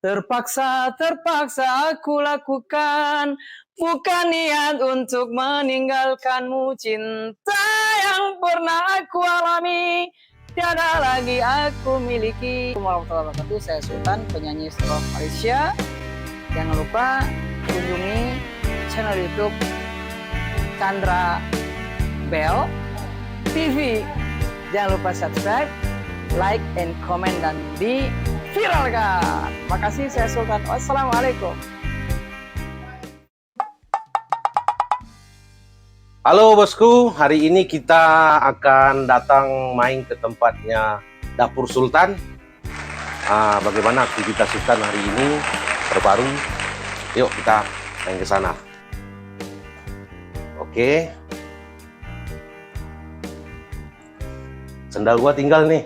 Terpaksa aku lakukan, bukan niat untuk meninggalkanmu. Cinta yang pernah aku alami, tiada lagi aku miliki. Assalamualaikum warahmatullahi wabarakatuh. Saya Sultan, penyanyi Stroke Malaysia. Jangan lupa kunjungi channel YouTube Chandra Bell TV. Jangan lupa subscribe, like, and comment, dan viralkan. Makasih, saya Sultan. Wassalamualaikum. Halo bosku, hari ini kita akan datang main ke tempatnya Dapur Sultan. Bagaimana aktivitas Sultan hari ini terbaru? Yuk kita main ke sana. Oke. Sendal gua tinggal nih.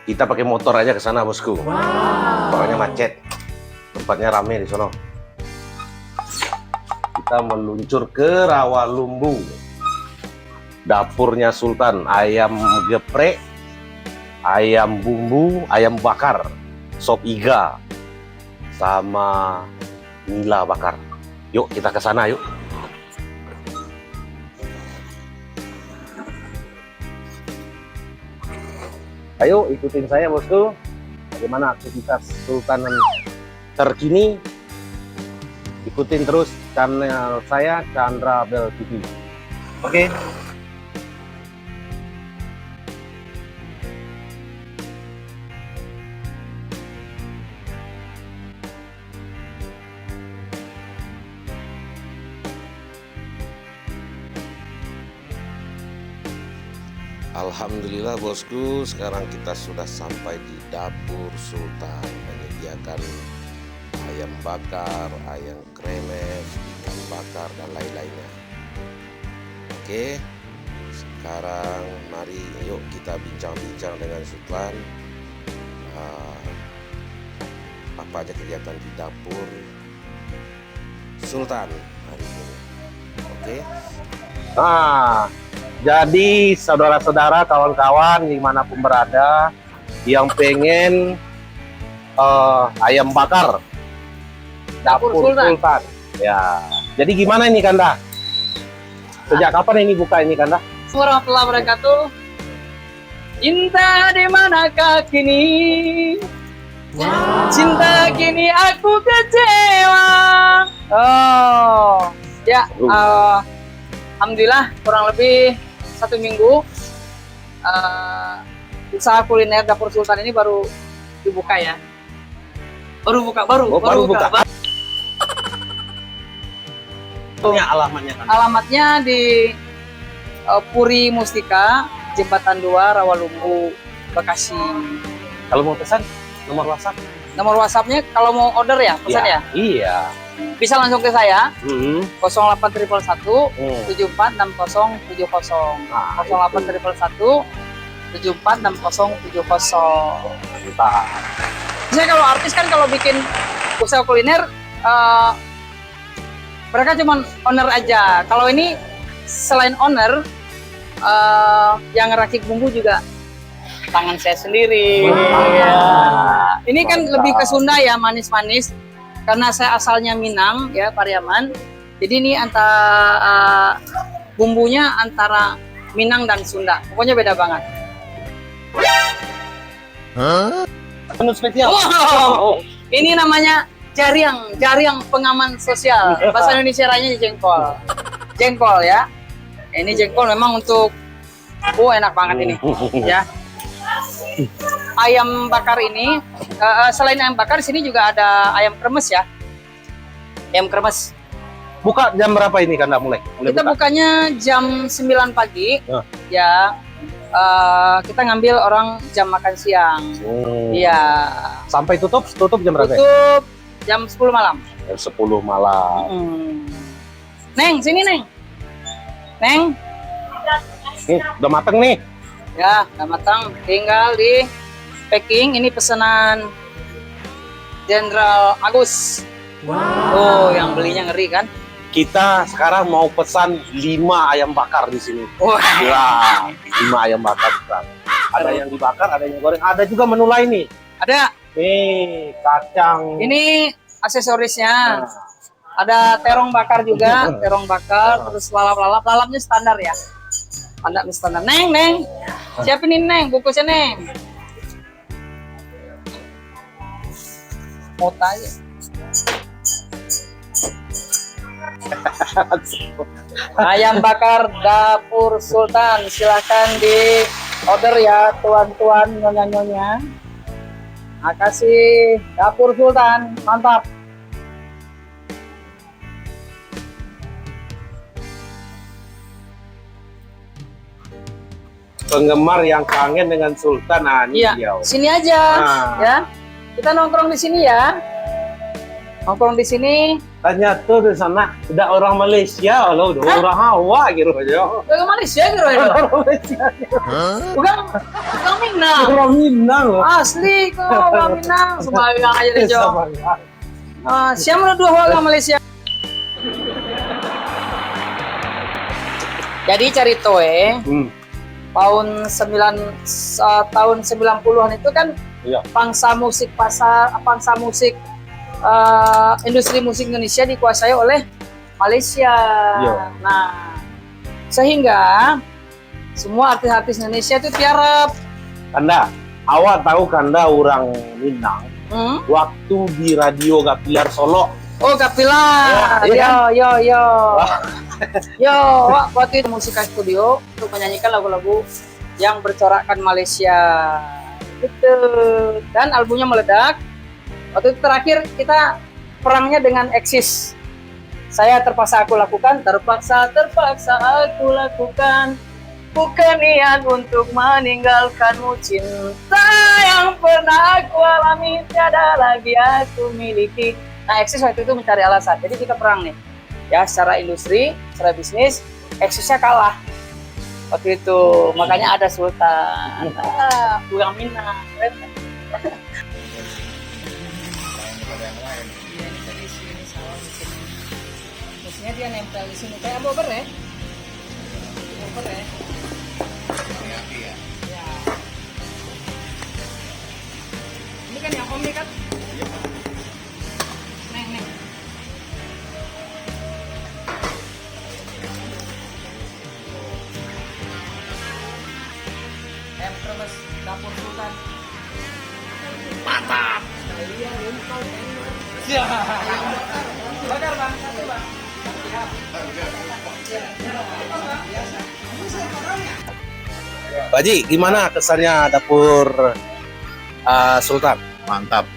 Kita pakai motor aja ke sana bosku. Pokoknya macet. Tempatnya rame di sono. Kita meluncur ke Rawalumbu. Dapurnya Sultan, ayam geprek, ayam bumbu, ayam bakar, sop iga, sama nila bakar. Yuk kita ke sana yuk. Ayo ikutin saya bosku. Bagaimana aktivitas Sultan terkini? Ikutin terus channel saya Chandra Bell TV. Oke. Alhamdulillah bosku, sekarang kita sudah sampai di Dapur Sultan, menyediakan ayam bakar, ayam kremes, ikan bakar, dan lain-lainnya. Oke, sekarang mari yuk kita bincang-bincang dengan Sultan. Apa aja kegiatan di Dapur Sultan hari ini? Oke. Jadi saudara-saudara, kawan-kawan dimanapun berada yang pengen ayam bakar Dapur Sultan. Ya. Jadi gimana ini Kanda? Sejak kapan ini buka ini Kanda? Warahmatullahi wabarakatuh. Cinta di manakah kini? Cinta kini aku kecewa. Ya. Alhamdulillah kurang lebih 1 minggu usaha kuliner Dapur Sultan ini baru dibuka ya. Baru buka. Alamatnya kan? Alamatnya di Puri Mustika, Jembatan 2, Rawalumbu, Bekasi. Kalau mau pesan, nomor WhatsApp? Nomor WhatsApp-nya kalau mau order ya, pesan ya? Iya. Bisa langsung ke saya. 08111 746070. 08111 746070. Mantap. Biasanya kalau artis kan kalau bikin usaha kuliner mereka cuma owner aja. Kalau ini selain owner, yang ngeracik bumbu juga tangan saya sendiri. Ini kan lebih ke Sunda ya, manis-manis. Karena saya asalnya Minang ya, Pariaman. Jadi ini antara bumbunya antara Minang dan Sunda. Pokoknya beda banget. Menu spesial. Ini namanya jariang pengaman sosial. Bahasa Indonesia nya jengkol. Jengkol ya. Ini jengkol memang untuk enak banget ini ya. Ayam bakar ini selain ayam bakar, di sini juga ada ayam kremes ya. Ayam kremes. Buka jam berapa ini Kanda mulai Kita buka? bukanya jam 9 pagi. Ya. Kita ngambil orang jam makan siang. Iya. Sampai tutup jam berapa? Tutup jam 10 malam. Jam 10 malam. Neng, sini Neng. Neng. Nih, udah mateng nih. Ya, udah matang. Tinggal di packing. Ini pesanan Jenderal Agus. Yang belinya ngeri kan? kita sekarang mau pesan 5 ayam bakar di sini. Wah. Wah, 5 ayam bakar sekarang. Ada yang dibakar, ada yang goreng, ada juga menu lain nih. Ada. Nih, kacang. Ini aksesorisnya. Nah, Ada terong bakar juga, terong bakar, terus lalap-lalap. Lalapnya standar ya. Standar. Neng. Siapin ini, Neng, bungkusnya, Neng. Mau tanya. Ayam bakar Dapur Sultan, silahkan di order ya tuan-tuan, nyonya-nyonya. Makasih Dapur Sultan, mantap. penggemar yang kangen dengan Sultan, nah ini Iya, dia. sini aja Nah. ya. Kita nongkrong di sini ya. Nongkrong di sini. Tanya tuh di sana, udah orang Malaysia, loh, udah orang Hawa gitu aja. Ke Malaysia gitu ya. Orang Malaysia, Bukan Minang. orang Minang loh. Asli kok orang Minang. Sebagai aja deh, Jo. Sama ya. Siapa menuduh warga Malaysia? Jadi cari toe tahun 90-an itu kan Iya. pangsa musik industri musik Indonesia dikuasai oleh Malaysia. Iya. Nah, sehingga semua artis-artis Indonesia itu tiarap. Kanda, awak tahu Kanda orang Minang, waktu di radio Gapilar Solo. Oh, Kapilar. Ya, iya Yo, waktu itu musik studio untuk menyanyikan lagu-lagu yang bercorakkan Malaysia. Gitu. Dan albumnya meledak. Waktu itu terakhir kita perangnya dengan Eksis. Saya terpaksa aku lakukan, terpaksa aku lakukan. Bukan niat untuk meninggalkanmu, cinta yang pernah aku alami tiada lagi aku miliki. Nah, Eksis waktu itu mencari alasan. Jadi kita perang nih. Ya, secara industri, secara bisnis, Eksisnya kalah. Waktu itu, makanya ada Sultan. Buang Minang. Maksudnya dia nempel di sini kayak bobber ya. Bobber ya. Ya. Ini kan yang Omni kan? Neng. Terus Dapur Sultan. Mantap. Iya, rimpau enak. Ya. Bakar Bang, satu Bang. Pak Haji, gimana kesannya Dapur Sultan? Mantap.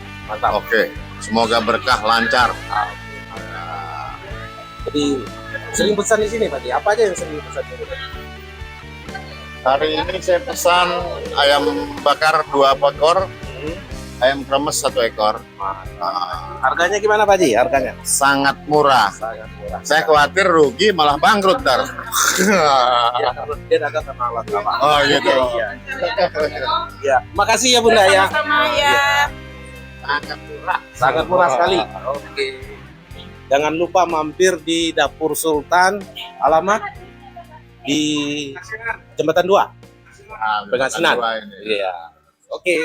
Oke, semoga berkah lancar. Jadi sering pesan di sini Pak Haji, apa aja yang sering pesan di sini? Hari ini saya pesan ayam bakar 2 ekor, ayam kremes 1 ekor. Harganya gimana Pak Haji? Harganya? Sangat murah. Sangat murah. Saya khawatir rugi malah bangkrut ntar. Ya, dia dagang sama alat sama. Oh gitu. Ya, makasih ya Bunda ya. Sama ya. Sangat murah. Sangat murah sekali. Oke. Jangan lupa mampir di Dapur Sultan, alamat di Jembatan 2. Pengasinan. Iya. Oke.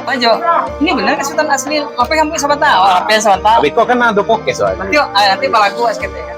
Pak Jo, ini benar kesulitan asli. Apa kamu sama tahu? Apa yang sama tahu? Tapi kok kan ada poke soalnya. Nanti balaku as kita ya.